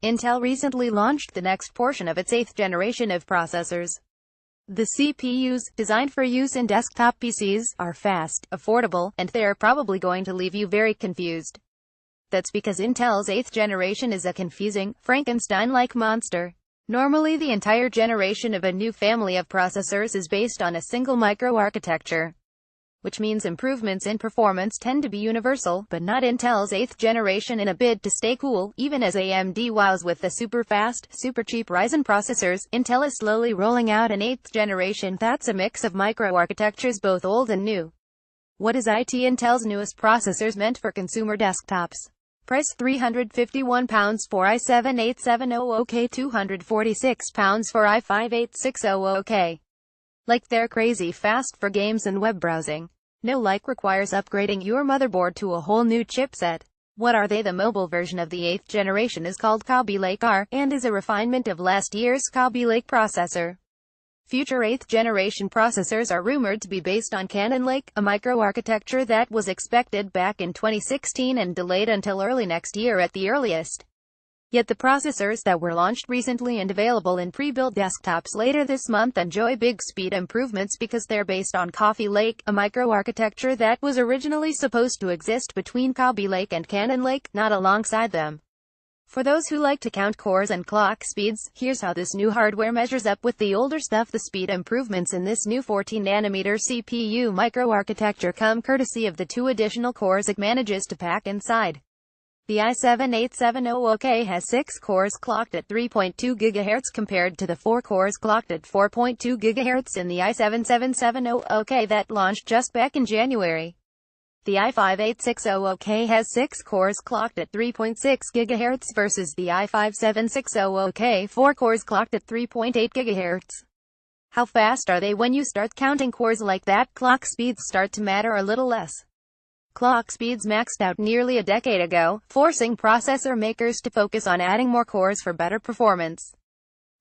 Intel recently launched the next portion of its 8th generation of processors. The CPUs, designed for use in desktop PCs, are fast, affordable, and they're probably going to leave you very confused. That's because Intel's 8th generation is a confusing, Frankenstein-like monster. Normally the entire generation of a new family of processors is based on a single microarchitecture, which means improvements in performance tend to be universal, but not Intel's 8th generation. In a bid to stay cool, even as AMD wows with the super fast, super cheap Ryzen processors, Intel is slowly rolling out an 8th generation that's a mix of microarchitectures both old and new. What is it? Intel's newest processors meant for consumer desktops. Price £351 for i7-8700K, £246 for i5-8600K. Like they're crazy fast for games and web browsing. No, like requires upgrading your motherboard to a whole new chipset. What are they? The mobile version of the 8th generation is called Kaby Lake R, and is a refinement of last year's Kaby Lake processor. Future 8th generation processors are rumored to be based on Cannon Lake, a microarchitecture that was expected back in 2016 and delayed until early next year at the earliest. Yet the processors that were launched recently and available in pre-built desktops later this month enjoy big speed improvements because they're based on Coffee Lake, a microarchitecture that was originally supposed to exist between Kaby Lake and Cannon Lake, not alongside them. For those who like to count cores and clock speeds, here's how this new hardware measures up with the older stuff. The speed improvements in this new 14nm CPU microarchitecture come courtesy of the 2 additional cores it manages to pack inside. The i7-8700K has 6 cores clocked at 3.2 GHz compared to the 4 cores clocked at 4.2 GHz in the i7-7700K that launched just back in January. The i5-8600K has 6 cores clocked at 3.6 GHz versus the i5-7600K 4 cores clocked at 3.8 GHz. How fast are they? When you start counting cores like that, clock speeds start to matter a little less. Clock speeds maxed out nearly a decade ago, forcing processor makers to focus on adding more cores for better performance.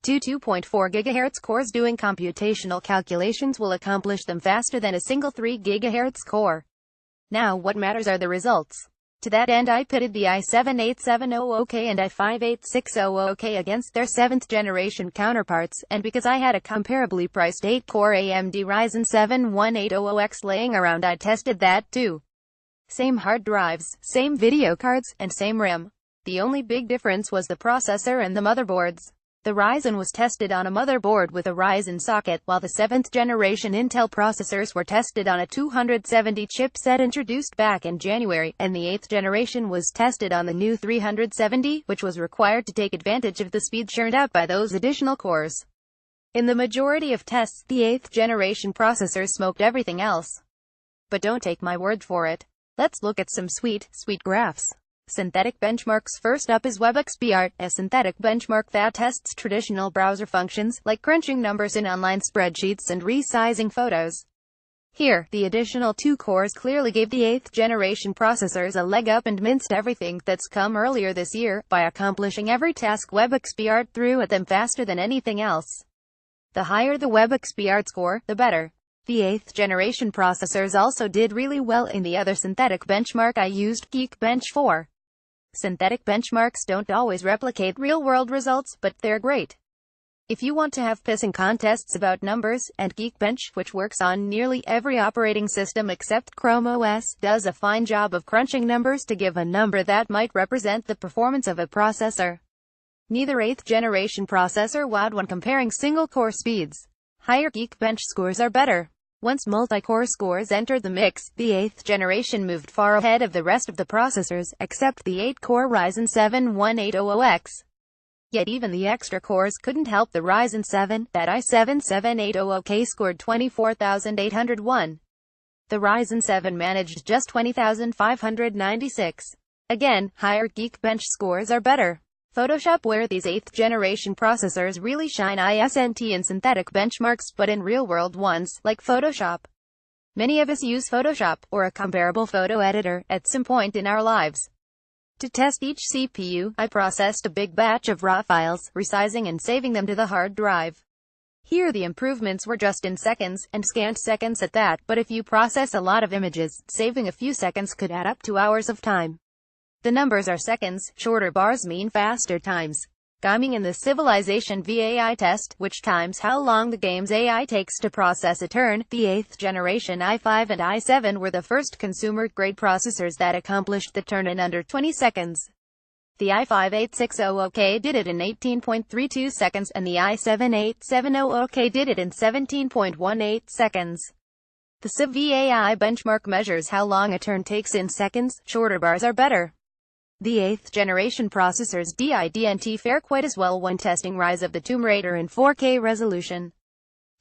2.4 GHz cores doing computational calculations will accomplish them faster than a single 3 GHz core. Now what matters are the results. To that end, I pitted the i7-8700K and i5-8600K against their 7th generation counterparts, and because I had a comparably priced 8-core AMD Ryzen 7 1800X laying around, I tested that too. Same hard drives, same video cards, and same RAM. The only big difference was the processor and the motherboards. The Ryzen was tested on a motherboard with a Ryzen socket, while the 7th generation Intel processors were tested on a 270 chipset introduced back in January, and the 8th generation was tested on the new 370, which was required to take advantage of the speed churned out by those additional cores. In the majority of tests, the 8th generation processors smoked everything else. But don't take my word for it. Let's look at some sweet graphs. Synthetic benchmarks. First up is WebXPArt, a synthetic benchmark that tests traditional browser functions, like crunching numbers in online spreadsheets and resizing photos. Here, the additional 2 cores clearly gave the 8th generation processors a leg up and minced everything that's come earlier this year, by accomplishing every task WebXPArt threw at them faster than anything else. The higher the WebXPArt score, the better. The 8th generation processors also did really well in the other synthetic benchmark I used, Geekbench 4. Synthetic benchmarks don't always replicate real-world results, but they're great. If you want to have pissing contests about numbers, and Geekbench, which works on nearly every operating system except Chrome OS, does a fine job of crunching numbers to give a number that might represent the performance of a processor. Neither 8th generation processor wowed when comparing single-core speeds. Higher Geekbench scores are better. Once multi-core scores entered the mix, the 8th generation moved far ahead of the rest of the processors, except the 8-core Ryzen 7 1800X. Yet even the extra cores couldn't help the Ryzen 7, that i7-7800K scored 24,801. The Ryzen 7 managed just 20,596. Again, higher Geekbench scores are better. Photoshop, where these 8th generation processors really shine, isn't in synthetic benchmarks but in real-world ones, like Photoshop. Many of us use Photoshop, or a comparable photo editor, at some point in our lives. To test each CPU, I processed a big batch of raw files, resizing and saving them to the hard drive. Here the improvements were just in seconds, and scant seconds at that, but if you process a lot of images, saving a few seconds could add up to hours of time. The numbers are seconds, shorter bars mean faster times. Gaming in the Civilization V AI test, which times how long the game's AI takes to process a turn. The 8th generation i5 and i7 were the first consumer-grade processors that accomplished the turn in under 20 seconds. The i5-8600K did it in 18.32 seconds, and the i7-8700K did it in 17.18 seconds. The Civ V AI benchmark measures how long a turn takes in seconds. Shorter bars are better. The 8th generation processors didn't fare quite as well when testing Rise of the Tomb Raider in 4K resolution.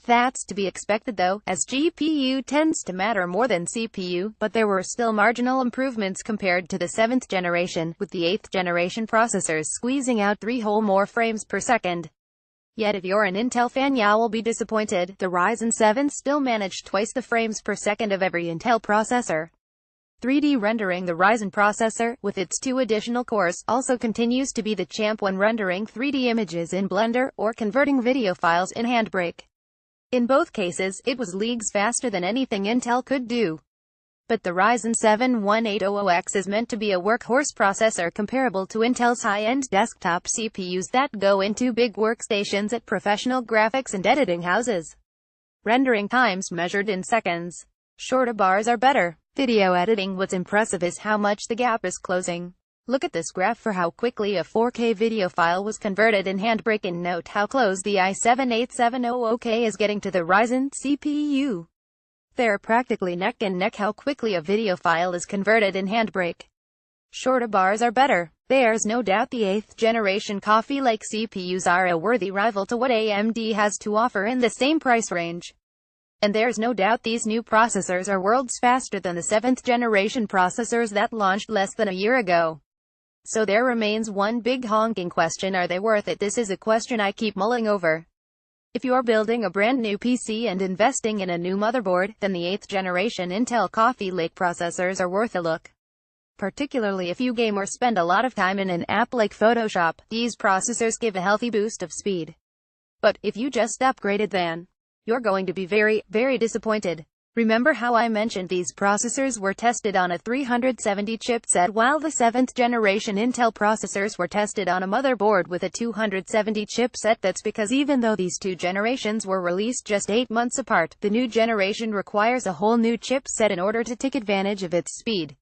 That's to be expected though, as GPU tends to matter more than CPU, but there were still marginal improvements compared to the 7th generation, with the 8th generation processors squeezing out 3 whole more frames per second. Yet if you're an Intel fan, you will be disappointed. The Ryzen 7 still managed twice the frames per second of every Intel processor. 3D rendering. The Ryzen processor, with its 2 additional cores, also continues to be the champ when rendering 3D images in Blender, or converting video files in Handbrake. In both cases, it was leagues faster than anything Intel could do. But the Ryzen 7 1800X is meant to be a workhorse processor comparable to Intel's high-end desktop CPUs that go into big workstations at professional graphics and editing houses. Rendering times measured in seconds. Shorter bars are better. Video editing. What's impressive is how much the gap is closing. Look at this graph for how quickly a 4K video file was converted in Handbrake, and note how close the i7-8700K is getting to the Ryzen CPU. They're practically neck and neck how quickly a video file is converted in Handbrake. Shorter bars are better. There's no doubt the 8th generation Coffee Lake CPUs are a worthy rival to what AMD has to offer in the same price range. And there's no doubt these new processors are worlds faster than the 7th generation processors that launched less than a year ago. So there remains one big honking question: are they worth it? This is a question I keep mulling over. If you're building a brand new PC and investing in a new motherboard, then the 8th generation Intel Coffee Lake processors are worth a look. Particularly if you game or spend a lot of time in an app like Photoshop, these processors give a healthy boost of speed. But if you just upgraded, then you're going to be very, very disappointed. Remember how I mentioned these processors were tested on a 370 chipset, while the 7th generation Intel processors were tested on a motherboard with a 270 chipset? That's because even though these two generations were released just 8 months apart, the new generation requires a whole new chipset in order to take advantage of its speed.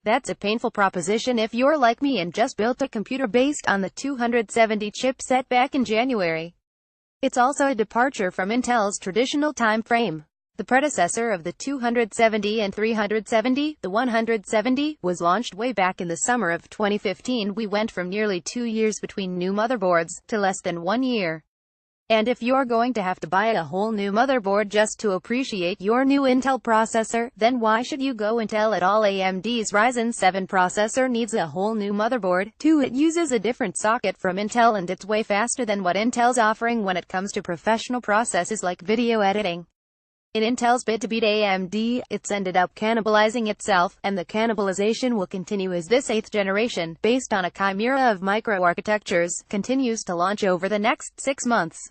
That's a painful proposition if you're like me and just built a computer based on the 270 chipset back in January. It's also a departure from Intel's traditional time frame. The predecessor of the 270 and 370, the 170, was launched way back in the summer of 2015. We went from nearly 2 years between new motherboards, to less than 1 year. And if you're going to have to buy a whole new motherboard just to appreciate your new Intel processor, then why should you go Intel at all? AMD's Ryzen 7 processor needs a whole new motherboard, too. It uses a different socket from Intel, and it's way faster than what Intel's offering when it comes to professional processes like video editing. In Intel's bid to beat AMD, it's ended up cannibalizing itself, and the cannibalization will continue as this 8th generation, based on a chimera of microarchitectures, continues to launch over the next 6 months.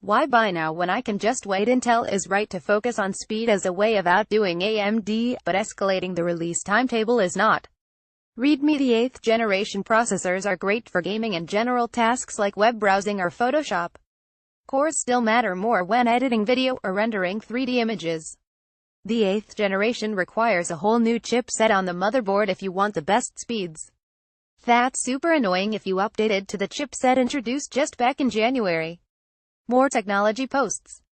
Why buy now when I can just wait? Intel is right to focus on speed as a way of outdoing AMD, but escalating the release timetable is not. Read me. The 8th generation processors are great for gaming and general tasks like web browsing or Photoshop. Cores still matter more when editing video or rendering 3D images. The 8th generation requires a whole new chipset on the motherboard if you want the best speeds. That's super annoying if you updated to the chipset introduced just back in January. More technology posts.